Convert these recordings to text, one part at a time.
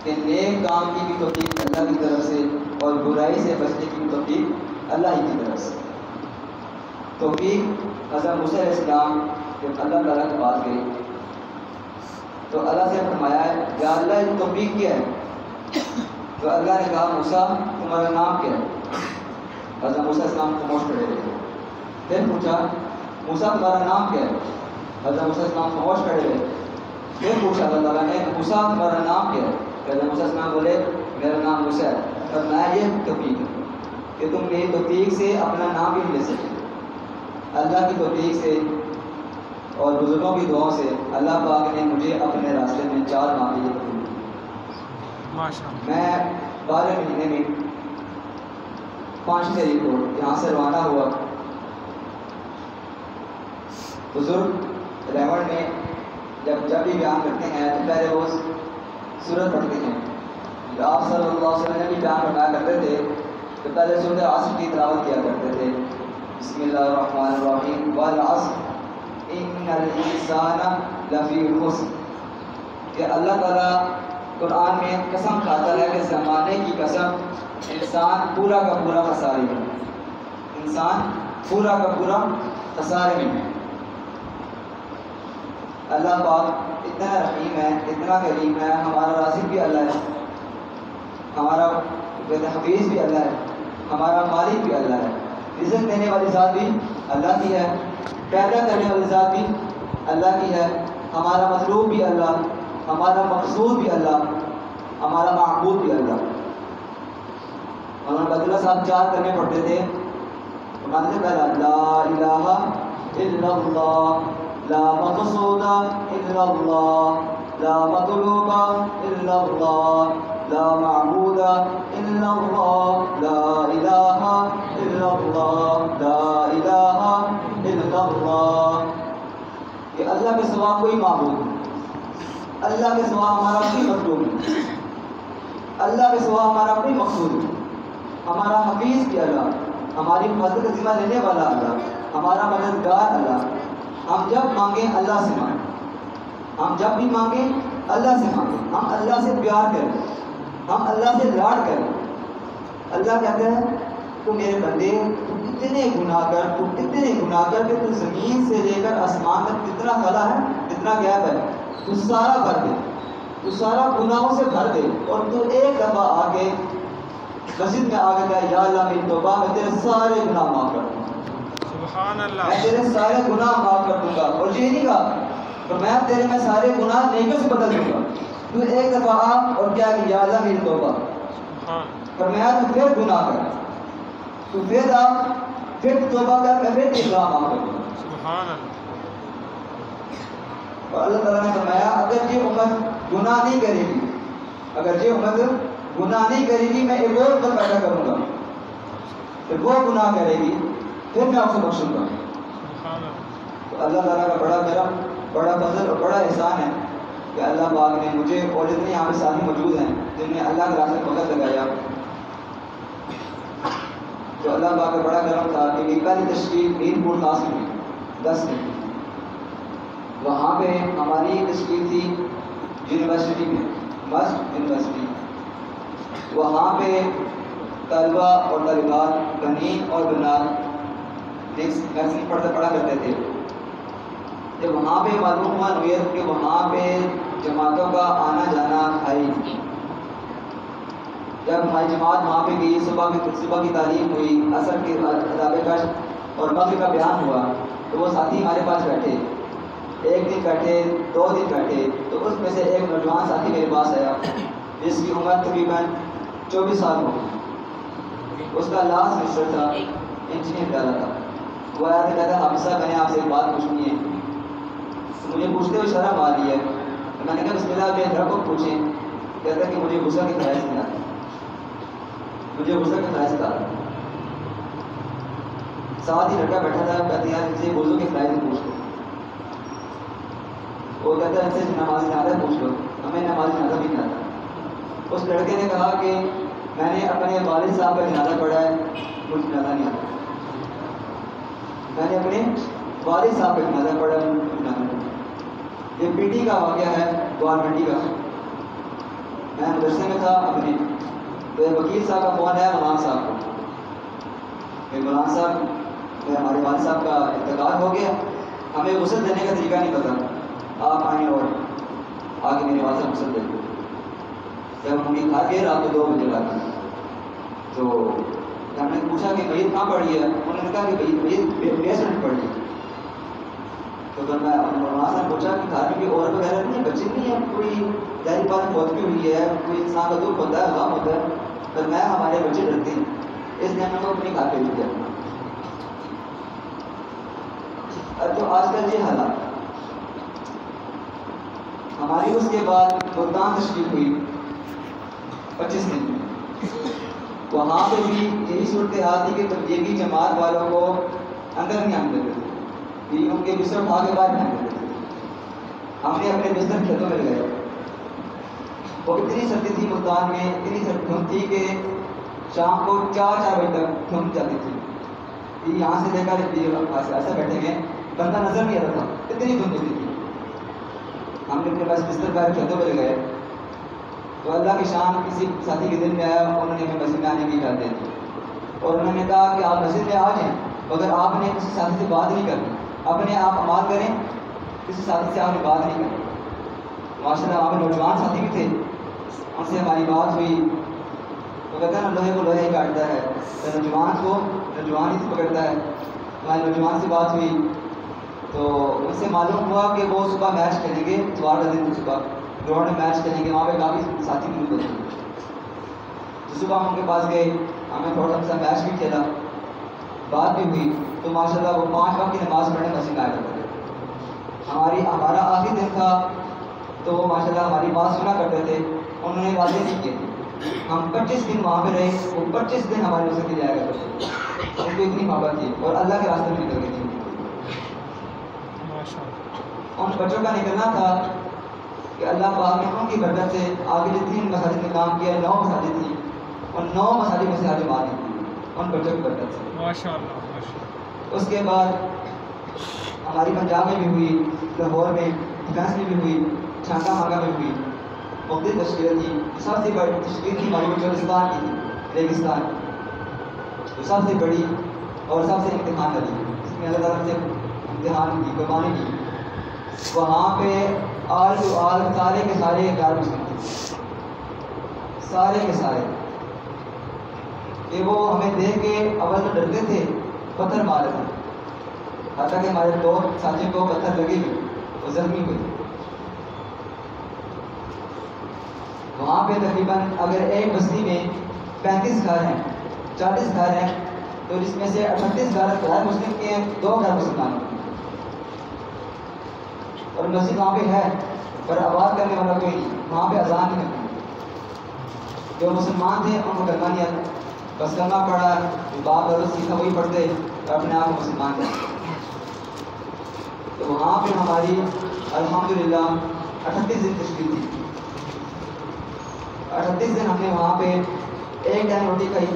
کہ نیک کام کی بھی توفیق اللہ کی طرف سے اور برائی سے بچنے کی بھی توفیق اللہ ہی کی طرف سے. توفیق حضرت موسیٰ علیہ السلام جب اللہ تعالیٰ کی بات گئی تو اللہ سے فرمایا ہے یا اللہ یہ توفیق کیا ہے؟ تو اللہ نے کہا موسیٰ تمہارا نام کیا ہے؟ حضرت موسیٰ علیہ السلام خاموش کھڑے رہے. پھر پوچھا موسیٰ تمہارا نام کیا ہے؟ حضرت موسیٰ علیہ السلام خاموش کھڑے رہے. پھر پوچھا اللہ تعالیٰ نے موسیٰ تمہارا نام کیا ہے؟ حضرت موسیٰ علیہ السلام بولے میرا نام موسیٰ ہے. فرمایا یہ توفیق ہے کہ تم میری توفیق سے اپنا نام بھی لے سکتے. اللہ کی توفیق سے اور بزرگوں کی دعاؤں سے اللہ پاک نے مجھے اپنے راستے میں 4 ماہ کے لیے توفیق دی. میں 12 مہینے میں 5 تاریخ کو یہاں سے روانہ ہوا. بزرگ ریوڑ میں جب بھی بیان کرتے ہیں تو پہلے وہ سورت پڑھتے ہیں. آپ صلی اللہ علیہ وسلم نے بھی بیان فرمایا کرتے تھے تو پہلے سورۃ عصر کی تلاوت کیا کرتے تھے. بسم اللہ الرحمن الرحیم والعصر ان الانسان لفی خسر. کہ اللہ تعالیٰ قرآن میں قسم کھاتا ہے کہ زمانے کی قسم انسان پورا کا پورا خسارے میں. انسان پورا کا پورا خسارے میں ہے. اللہ پاک اتنا رحیم ہے, اتنا کریم ہے. ہمارا رازق بھی اللہ ہے, ہمارا حفیظ بھی اللہ ہے, ہمارا مالک بھی اللہ ہے. رزق دینے والی ذات بھی اللہ کی ہے, پیدا کرنے والی ذات بھی اللہ کی ہے. ہمارا مطلوب بھی اللہ, ہمارا مقصود بھی اللہ, ہمارا معبود بھی اللہ. مولانا بدلہ صاحب 4 کرنے پڑھتے تھے. فرماتے تھے پہلا لا الہ الا اللہ, لا مقصود الا اللہ, لا مطلوب الا اللہ, لا معبود الا اللہ, لا الہ الا اللہ, لا الہ الا اللہ. کہ اللہ کے سوا کوئی معبود نہیں, اللہ کے سوا ہمارا کوئی مطلوب نہیں, اللہ کے سوا ہمارا کوئی مقصود نہیں. ہمارا حفیظ بھی اللہ, ہماری مدد کا ذمہ لینے والا اللہ, ہمارا مددگار اللہ. ہم جب مانگیں اللہ سے مانگیں, ہم جب بھی مانگیں اللہ سے مانگیں, ہم اللہ سے پیار کریں, ہم اللہ سے لاڈ کریں. اللہ کہتے ہیں تو میرے بندے تو اتنے گناہ کر کہ تو زمین سے لے کر آسمان تک جتنا خلا ہے, جتنا گیپ ہے, تو سارا بھر دے, تو سارا گناہوں سے بھر دے. اور تو ایک دفعہ آ کے مسجد میں آ کے کہا یا اللہ میری توبہ, میں تیرے سارے گناہ معاف کر دوں گا, سبحان اللہ, میں تیرے سارے گناہ معاف کر دوں گا. اور یہ نہیں کہا تو میں سارے گناہ نیکیوں سے بدل دوں گا. تو ایک دفعہ آ اور کیا کہ یا اللہ میری توبہ. فرمایا تو پھر گناہ کر, تو پھر آ, پھر توبہ کر, میں پھر ایک گناہ معاف کر دوں گا. سبحان اللہ. اور اللہ تعالیٰ نے فرمایا اگر یہ امت گناہ نہیں کرے گی, اگر یہ امت گناہ نہیں کرے گی, میں ایک اور امت پیدا کروں گا, پھر وہ گناہ کرے گی, پھر میں آپ سے بخشوں گا. تو اللہ تعالیٰ کا بڑا کرم, بڑا فضل اور بڑا احسان ہے کہ اللہ پاک نے مجھے اور جتنے یہاں پہ ساتھی موجود ہیں جن نے اللہ کے راستے میں وقت لگایا, تو اللہ پاک کا بڑا کرم تھا کہ میری پہلی تشکیل میر پور خاص میں 10 میں, وہاں پہ ہماری تشکیل تھی یونیورسٹی میں, مسٹ یونیورسٹی. وہاں پہ طلبہ اور طالبات بنین اور بنات میکسن پڑھا کرتے تھے. جب وہاں پہ معلوم ہوا نویر کہ وہاں پہ جماعتوں کا آنا جانا ہے, جب ہماری جماعت وہاں پہ گئی, صبح کی تعلیم ہوئی, عصر کے عذاب کش اور مغرب کا بیان ہوا, تو وہ ساتھی ہمارے پاس بیٹھے, 1 دن بیٹھے, 2 دن بیٹھے. تو اس میں سے ایک نوجوان ساتھی میرے پاس آیا جس کی عمر تقریباً 24 سال ہو گئی. اس کا لاسٹ سیمسٹر تھا, انجینئر ڈالا تھا. وہ آیا تھا, کہتا حافظ صاحب میں نے آپ سے ایک بات پوچھنی ہے. مجھے پوچھتے ہوئے شرح مار لی ہے. میں نے کہا بسم اللہ اپنے گھر کو پوچھیں. کہتا کہ مجھے غصہ کی فرائض نہیں آتی, مجھے غصہ کی فرائض آتا. ساتھ ہی لڑکا بیٹھا تھا, کہتے ہیں ان سے غصوں کی فرائض پوچھ لو. وہ کہتا ہے ان سے نماز جنازہ پوچھ لو, ہمیں نماز جنازہ بھی نہیں آتا. اس لڑکے نے کہا کہ میں نے اپنے والد صاحب کا جنازہ پڑھا ہے, مجھے جنازہ نہیں آتا. میں نے اپنے والد صاحب کا جنازہ پڑھا ہے, مجھے جنازہ نہیں آتا. یہ پی ٹی کا واقعہ ہے, گورنمنٹی کا. میں مدرسے میں تھا اپنے، تو وکیل صاحب کا فون آیا مولانا صاحب کو کہ مولانا صاحب ہمارے والد صاحب کا انتقال ہو گیا، ہمیں غسل دینے کا طریقہ نہیں پتا، آپ آئیں اور آگے میرے والد صاحب غسل دے دیں۔ جب ہم نے کھا کے رات کو 2 بجے رات، تو ہم نے پوچھا کہ میت کہاں پڑی ہے؟ انہوں نے کہا کہ میت بیسمنٹ پڑی ہے۔ تو پھر میں مولانا صاحب پوچھا کہ گھر میں اور وغیرہ نہیں، بچے نہیں ہیں، کوئی ظاہر بات فوتگی ہوئی ہے، کوئی انسان کا دکھ ہوتا ہے، غم ہوتا ہے، پر میں ہمارے بچے ڈرتے ہیں، اس لیے ہم نے اپنے گھر پہ بھی کیا۔ تو آج کل یہ حالات، ہماری اس کے بعد ملتان تشکیل ہوئی 25 دن، وہاں پہ بھی یہی صورتحال تھی کہ تبلیغی جماعت والوں کو اندر نہیں آنے دیتے تھے، ان کے بستر اٹھا کے باہر نہیں آنے دیتے تھے۔ ہم نے اپنے بستر کھیتوں میں لگائے، وہ اتنی سردی تھی ملتان میں، اتنی دھند تھی کہ شام کو 4 بجے تک دھند جاتی تھی، یہاں سے لے کر ایسا بیٹھے گئے بندہ نظر نہیں آتا تھا، اتنی دھند ہوتی تھی۔ ہم نے اپنے پاس بستر باہر کھیتوں میں لگائے، تو اللہ کی شان کسی ساتھی کے دل میں آیا، انہوں نے ہمیں مسجد میں آنے کی اجازت دے دی، اور انہوں نے کہا کہ آپ مسجد میں آ جائیں، مگر آپ نے کسی ساتھی سے بات نہیں کرنی، اپنے آپ عمال کریں، کسی ساتھی سے آپ نے بات نہیں کرنی۔ ماشاء اللہ وہاں پہ نوجوان ساتھی بھی تھے، ان سے ہماری بات ہوئی، تو کہتا ہے نا لوہے کو لوہے ہی کاٹتا ہے، تو نوجوان کو نوجوان ہی پکڑتا ہے۔ ہماری نوجوان سے بات ہوئی تو ان سے معلوم ہوا کہ وہ صبح میچ کھیلیں گے، اتوار کا دن صبح گراؤنڈ میں میچ کھیلیں گے، وہاں پہ کافی ساتھی موجود ہوتے ہیں۔ تو صبح ہم ان کے پاس گئے، ہمیں تھوڑا سا میچ بھی کھیلا، بات بھی ہوئی، تو ماشاء اللہ وہ 5 وقت کی نماز پڑھنے مسجد میں آیا کرتے تھے۔ ہمارا آخری دن تھا، تو وہ ماشاء اللہ ہماری بات سنا کرتے تھے، انہوں نے واضح نہیں کیے، ہم 25 دن وہاں پہ رہے، وہ 25 دن ہمارے مسجد کے جایا کرتے تھے، ان کو اتنی محبت تھی، اور اللہ کے راستے میں نکل گئی تھی۔ ان بچوں کا نکلنا تھا کہ اللہ پاک نے ان کی برکت سے آگے جتنی مساجد میں کام کیا، 9 مساجد تھی، اور 9 مساجد میں سے آگے بات نہیں تھی ان بچوں کی برکت سے، ماشاءاللہ۔ اس کے بعد ہماری پنجاب میں بھی ہوئی، لاہور میں، ڈیفینس میں بھی ہوئی، چھانگا مانگا میں ہوئی، مختلف تشکیلیں تھیں۔ سب سے بڑی تشکیل تھی ہماری بلوچستان کی تھی، ریگستان، تو سب سے بڑی اور سب سے امتحان والی، اس میں اللہ تعالیٰ سے امتحان کی قربانی کی۔ وہاں پہ آل ٹو آل سارے کے سارے غیر مسلم تھے، سارے کے سارے، کہ وہ ہمیں دیکھ کے اول تو ڈرتے تھے، پتھر مارے تھے، حتیٰ کہ ہمارے 2 ساتھیوں کو پتھر لگے ہوئے، وہ زخمی ہوئے۔ وہاں پہ تقریباً اگر ایک بستی میں 35 گھر ہیں، 40 گھر ہیں، تو جس میں سے 38 گھر غیر مسلم کے ہیں، 2 گھر مسلمان ہیں، اور مسجد وہاں پہ ہے، پر آباد کرنے والا کوئی نہیں، وہاں پہ اذان نہیں ہوتی۔ جو مسلمان تھے ان کو کلمہ نہیں آتا، بس کلمہ پڑھا، جو باپ دادا سیکھا وہی پڑھتے، تو اپنے آپ کو مسلمان کہتے۔ تو وہاں پہ ہماری الحمدللہ 38 دن تشکیل تھی، 38 دن ہم نے وہاں پہ ایک ٹائم روٹی کھائی،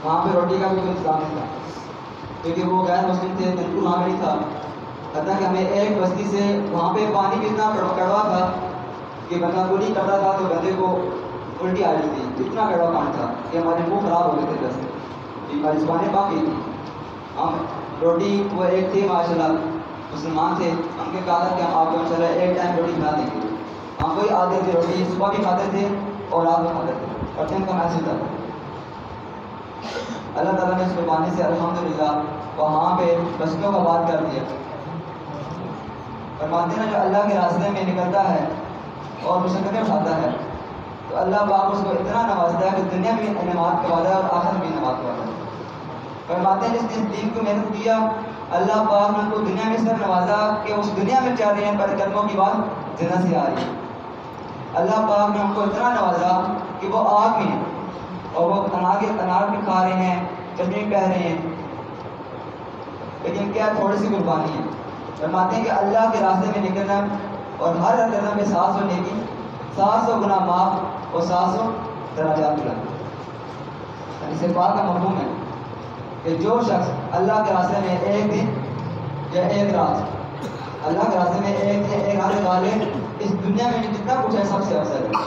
وہاں پہ روٹی کا بھی کوئی انتظام نہیں تھا، کیونکہ وہ غیر مسلم تھے، بالکل وہاں پہ نہیں تھا۔ حتیٰ کہ ہمیں ایک بستی سے وہاں پہ پانی بھی اتنا کڑوا تھا کہ بندہ کلی کر رہا تھا تو بندے کو الٹی آ رہی تھی، اتنا کڑوا پانی تھا کہ ہمارے منہ خراب ہو گئے تھے رستے، ہماری زبانیں باقی تھیں۔ ہم روٹی، وہ ایک تھے ماشاء اللہ مسلمان تھے، ہم نے کہا تھا کہ ہم آپ کو انشاءاللہ ایک ٹائم روٹی کھلا دیں گے۔ ہم وہی آتے تھے، روٹی صبح بھی کھاتے تھے اور رات میں کھاتے تھے، اور دن کا میچ ہوتا تھا۔ اللہ تعالیٰ نے اس قربانی سے الحمدللہ وہاں پہ بچوں کا بات کر دیا۔ فرماتے ہیں جو اللہ کے راستے میں نکلتا ہے اور مشقتیں اٹھاتا ہے تو اللہ پاک اس کو اتنا نوازتا ہے کہ دنیا میں انعامات کا وعدہ ہے اور آخرت میں انعامات کا وعدہ ہے۔ فرماتے ہیں جس نے دین کو محنت کیا، اللہ پاک نے ان کو دنیا میں اس طرح نوازا کہ اس دنیا میں چاہ رہے ہیں پر قدموں کی بات جنت سے آ رہی ہے۔ اللہ پاک نے ان کو اتنا نوازا کہ وہ آگ میں ہیں اور وہ انار بھی کھا رہے ہیں، چٹنی پہ رہے ہیں، لیکن کیا تھوڑی سی قربانی ہے۔ فرماتے ہیں کہ اللہ کے راستے میں نکلنا اور ہر قدم میں 700 نیکی، 700 گناہ معاف اور 700 درجات بلند۔ اس بات کا مفہوم ہے کہ جو شخص اللہ کے راستے میں ایک دن یا ایک رات، اللہ کے راستے میں ایک دن ایک رات نکالے اس دنیا میں جتنا کچھ ہے سب سے افضل ہے.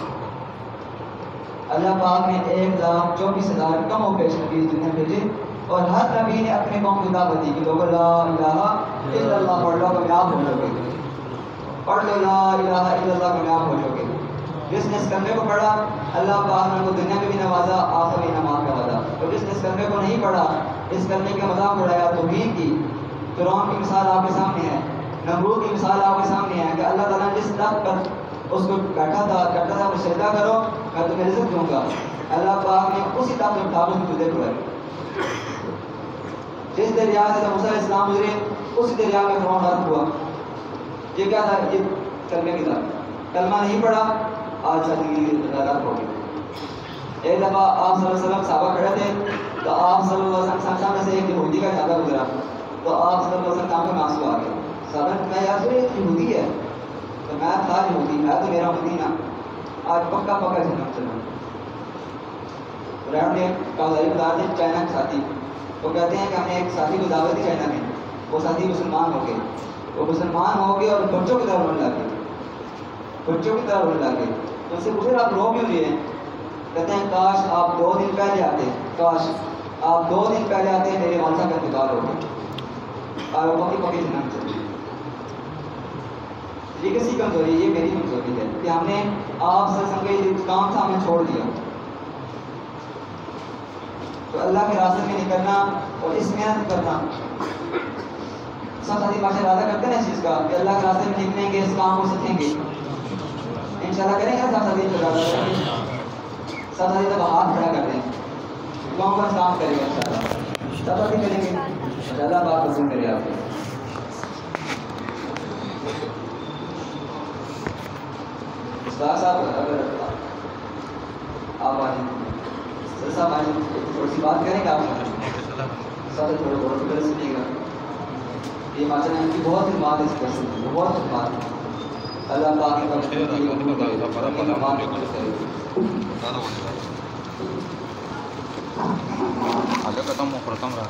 اللہ پاک نے 1,24,000 کم و بیش نبی اس دنیا بھیجے اور ہر نبی نے اپنے قوم کو دعوت دی کہ لوگوں لا الہ الا اللہ پڑھ لو کامیاب ہو جاؤ گے. پڑھ لو لا الہ الا اللہ کامیاب ہو جاؤ گے. جس نے اس کلمے کو پڑھا اللہ پاک نے ان کو دنیا میں بھی نوازا آخر میں انعامات کا وعدہ. اور جس نے اس کلمے کو نہیں پڑھا اس کلمے کا مذاق اڑایا توہین کی. فرعون کی مثال آپ کے سامنے ہے, نمرود کی مثال آپ کے سامنے ہے کہ اللہ تعالیٰ نے جس طرح پر اس کو کہتا تھا سجدہ کرو میں تمہیں رزق دوں گا, اللہ پاک نے اسی طرح کے مطابق تجھے پڑھائی. جس دریا سے موسیٰ علیہ السلام گزرے اسی دریا میں فرعون غرق ہوا. یہ کیا تھا؟ یہ کلمے کی تھا. کلمہ نہیں پڑھا آج زندگی غرق ہو گئی. ایک دفعہ آپ صلی اللہ علیہ وسلم صحابہ کھڑے تھے تو آپ صلی اللہ علیہ وسلم سامنے سے ایک یہودی کا جنازہ گزرا تو آپ صلی اللہ علیہ وسلم کام میں آنسو آ گئے. صحابہ نے کہا یار یہ یہودی ہے. تو میں تھا یہودی, میں تو میرا مدینہ آج پکا جنم چلا. رہن نے کاغذی بتا دے چائنا کے ساتھی وہ کہتے ہیں کہ ہم نے ایک ساتھی کو دعوت دی چائنا میں, وہ ساتھی مسلمان ہو گئے. وہ مسلمان ہو گئے اور بچوں کی طرح رونے لگے, بچوں کی طرح رونے لگے. تو ان سے پوچھے آپ رو کیوں رہے ہیں؟ کہتے ہیں کاش آپ 2 دن پہلے آتے, کاش آپ 2 دن پہلے آتے میرے والدہ کا انتقال ہو گیا. اور وہ پکی جنم چلی. یہ کسی کمزوری, یہ میری کمزوری ہے کہ ہم نے آپ سے سنگے کام تھا ہم نے چھوڑ دیا. تو اللہ کے راستے میں نکلنا اور اس محنت کرنا سب ساتھی باشا ارادہ کرتے ہیں اس چیز کا کہ اللہ کے راستے میں نکلیں گے, اس کام کو سیکھیں گے. انشاءاللہ کریں گے سب ساتھی ارادہ کریں گے. سب ساتھی جب ہاتھ کھڑا کرتے ہیں کون کون کام کرے گا انشاءاللہ سب ساتھی کریں گے. اللہ بات قبول کرے آپ کو. استاد صاحب اگر آپ آئیں صاحب آئیں تھوڑی سی بات کریں گے آپ سب سے تھوڑے بہت فکر سنیے گا. یہ ماشاء اللہ ان کی بہت خدمات ہے, اس کا بہت خدمات ہے. اللہ پاک کی agak ketemu pertama